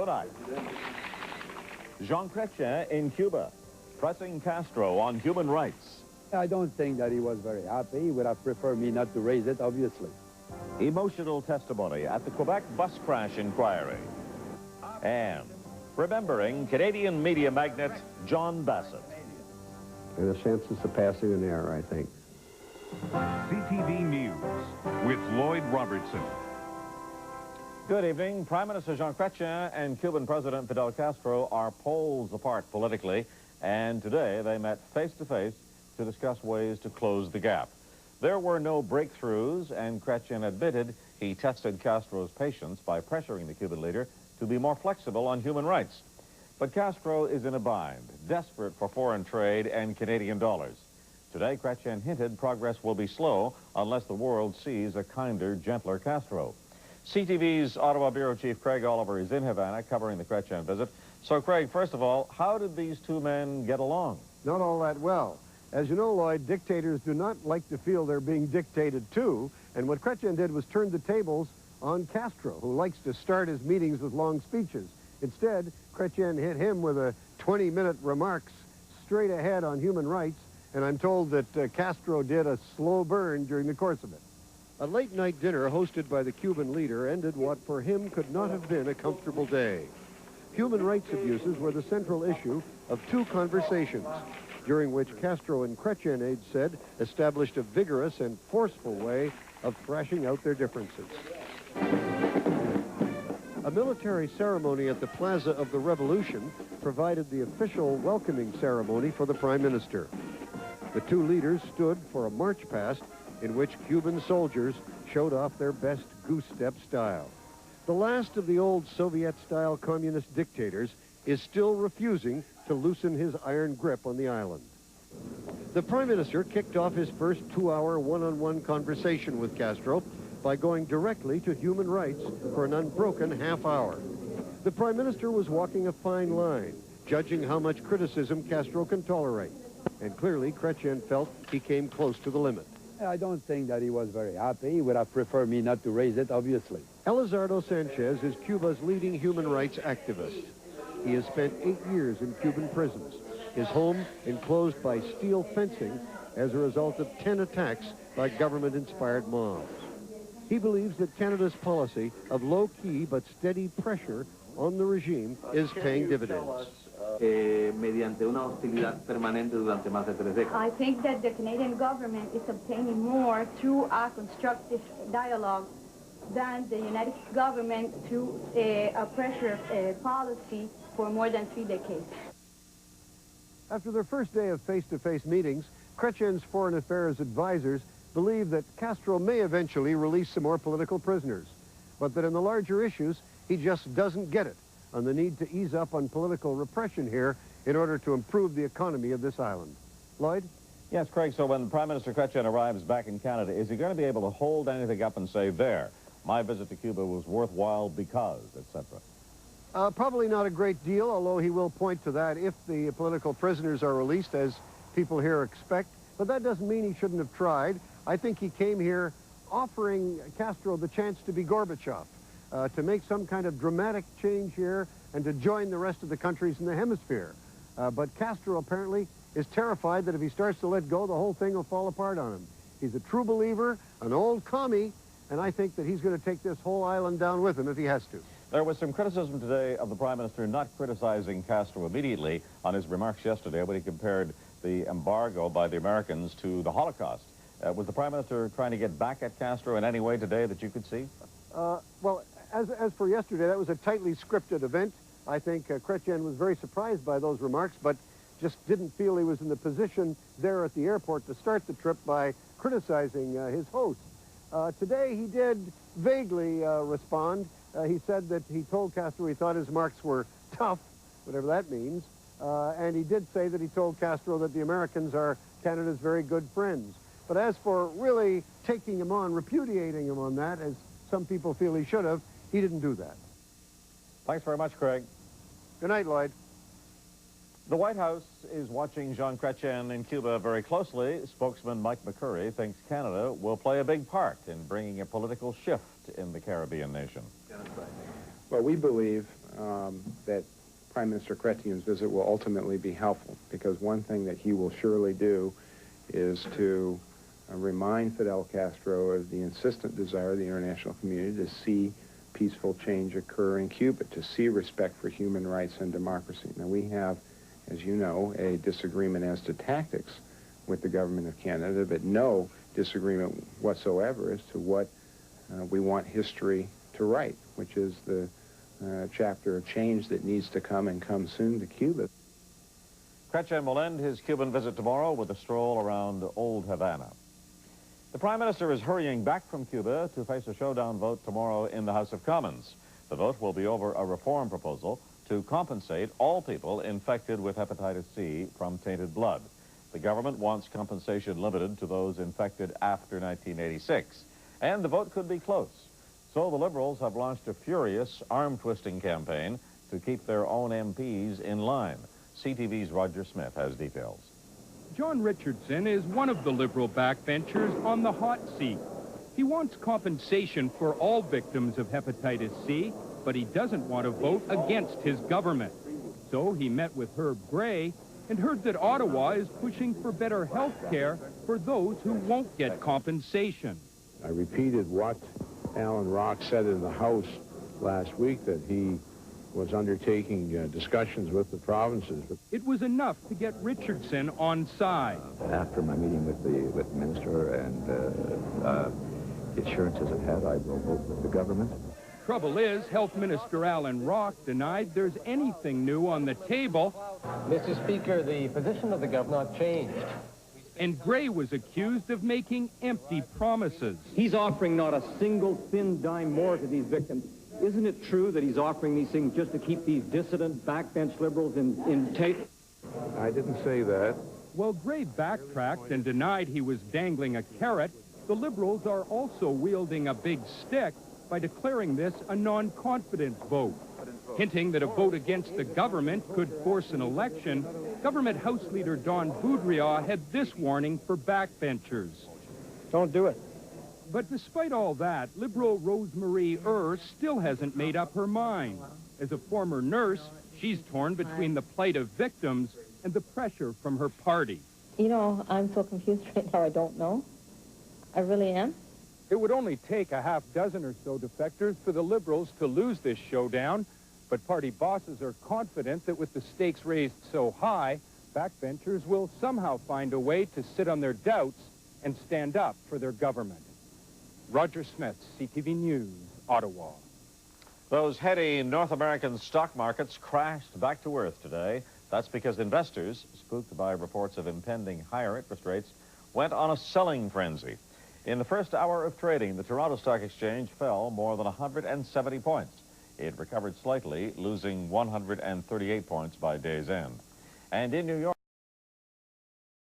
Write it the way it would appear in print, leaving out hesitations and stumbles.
Tonight, Jean Chrétien in Cuba, pressing Castro on human rights. I don't think that he was very happy. He would have preferred me not to raise it, obviously. Emotional testimony at the Quebec bus crash inquiry. And remembering Canadian media magnate John Bassett. And the chances of passing an error, I think. CTV News with Lloyd Robertson. Good evening. Prime Minister Jean Chrétien and Cuban President Fidel Castro are poles apart politically, and today they met face-to-face to discuss ways to close the gap. There were no breakthroughs, and Chrétien admitted he tested Castro's patience by pressuring the Cuban leader to be more flexible on human rights. But Castro is in a bind, desperate for foreign trade and Canadian dollars. Today, Chrétien hinted progress will be slow unless the world sees a kinder, gentler Castro. CTV's Ottawa Bureau Chief Craig Oliver is in Havana covering the Chrétien visit. So, Craig, first of all, how did these two men get along? Not all that well. As you know, Lloyd, dictators do not like to feel they're being dictated to, and what Chrétien did was turn the tables on Castro, who likes to start his meetings with long speeches. Instead, Chrétien hit him with a 20-minute remarks straight ahead on human rights, and I'm told that Castro did a slow burn during the course of it. A late-night dinner hosted by the Cuban leader ended what for him could not have been a comfortable day. Human rights abuses were the central issue of two conversations, during which Castro and Chrétien, aides said, established a vigorous and forceful way of thrashing out their differences. A military ceremony at the Plaza of the Revolution provided the official welcoming ceremony for the Prime Minister. The two leaders stood for a march past in which Cuban soldiers showed off their best goose-step style. The last of the old Soviet-style communist dictators is still refusing to loosen his iron grip on the island. The Prime Minister kicked off his first two-hour one-on-one conversation with Castro by going directly to human rights for an unbroken half hour. The Prime Minister was walking a fine line, judging how much criticism Castro can tolerate. And clearly, Chrétien felt he came close to the limit. I don't think that he was very happy. He would have preferred me not to raise it, obviously. Elizardo Sanchez is Cuba's leading human rights activist. He has spent 8 years in Cuban prisons, his home enclosed by steel fencing as a result of 10 attacks by government-inspired mobs. He believes that Canada's policy of low-key but steady pressure on the regime is paying dividends. Mediante una hostilidad permanente durante más de 3 décadas. I think that the Canadian government is obtaining more through a constructive dialogue than the United States government through a pressure policy for more than 3 decades. After their first day of face-to-face meetings, Chrétien's foreign affairs advisors believe that Castro may eventually release some more political prisoners, but that in the larger issues, he just doesn't get it on the need to ease up on political repression here in order to improve the economy of this island. Lloyd? Yes, Craig, so when Prime Minister Chrétien arrives back in Canada, is he going to be able to hold anything up and say, there, my visit to Cuba was worthwhile because, etc.? Probably not a great deal, although he will point to that if the political prisoners are released, as people here expect. But that doesn't mean he shouldn't have tried. I think he came here offering Castro the chance to be Gorbachev, to make some kind of dramatic change here and to join the rest of the countries in the hemisphere. But Castro apparently is terrified that if he starts to let go, the whole thing will fall apart on him. He's a true believer, an old commie, and I think that he's going to take this whole island down with him if he has to. There was some criticism today of the Prime Minister not criticizing Castro immediately on his remarks yesterday when he compared the embargo by the Americans to the Holocaust. Was the Prime Minister trying to get back at Castro in any way today that you could see? Well, as for yesterday, that was a tightly scripted event. I think Chrétien was very surprised by those remarks, but just didn't feel he was in the position there at the airport to start the trip by criticizing his host. Today, he did vaguely respond. He said that he told Castro he thought his remarks were tough, whatever that means, and he did say that he told Castro that the Americans are Canada's very good friends. But as for really taking him on, repudiating him on that, as some people feel he should have, he didn't do that. Thanks very much, Craig. Good night, Lloyd. The White House is watching Jean Chrétien in Cuba very closely. Spokesman Mike McCurry thinks Canada will play a big part in bringing a political shift in the Caribbean nation. Well, we believe that Prime Minister Chrétien's visit will ultimately be helpful, because one thing that he will surely do is to remind Fidel Castro of the insistent desire of the international community to see peaceful change occur in Cuba, to see respect for human rights and democracy. Now, we have, as you know, a disagreement as to tactics with the government of Canada, but no disagreement whatsoever as to what we want history to write, which is the chapter of change that needs to come, and come soon, to Cuba. Chrétien will end his Cuban visit tomorrow with a stroll around Old Havana. The Prime Minister is hurrying back from Cuba to face a showdown vote tomorrow in the House of Commons. The vote will be over a reform proposal to compensate all people infected with hepatitis C from tainted blood. The government wants compensation limited to those infected after 1986, and the vote could be close. So the Liberals have launched a furious arm-twisting campaign to keep their own MPs in line. CTV's Roger Smith has details. John Richardson is one of the Liberal backbenchers on the hot seat. He wants compensation for all victims of hepatitis C, but he doesn't want to vote against his government. So he met with Herb Gray and heard that Ottawa is pushing for better health care for those who won't get compensation. I repeated what Alan Rock said in the House last week, that he was undertaking discussions with the provinces. It was enough to get Richardson on side. After my meeting with the minister and the assurances I've had, I will vote with the government. Trouble is, Health Minister Alan Rock denied there's anything new on the table. Mr. Speaker, the position of the government not changed. And Gray was accused of making empty promises. He's offering not a single thin dime more to these victims. Isn't it true that he's offering these things just to keep these dissident backbench Liberals in tape? I didn't say that. While Gray backtracked and denied he was dangling a carrot, the Liberals are also wielding a big stick by declaring this a non-confidence vote. Hinting that a vote against the government could force an election, Government House Leader Don Boudria had this warning for backbenchers. Don't do it. But despite all that, Liberal Rosemarie still hasn't made up her mind. As a former nurse, she's torn between the plight of victims and the pressure from her party. You know, I'm so confused right now, I don't know. I really am. It would only take a half dozen or so defectors for the Liberals to lose this showdown, but party bosses are confident that with the stakes raised so high, backbenchers will somehow find a way to sit on their doubts and stand up for their government. Roger Smith, CTV News, Ottawa. Those heady North American stock markets crashed back to earth today. That's because investors, spooked by reports of impending higher interest rates, went on a selling frenzy. In the first hour of trading, the Toronto Stock Exchange fell more than 170 points. It recovered slightly, losing 138 points by day's end. And in New York,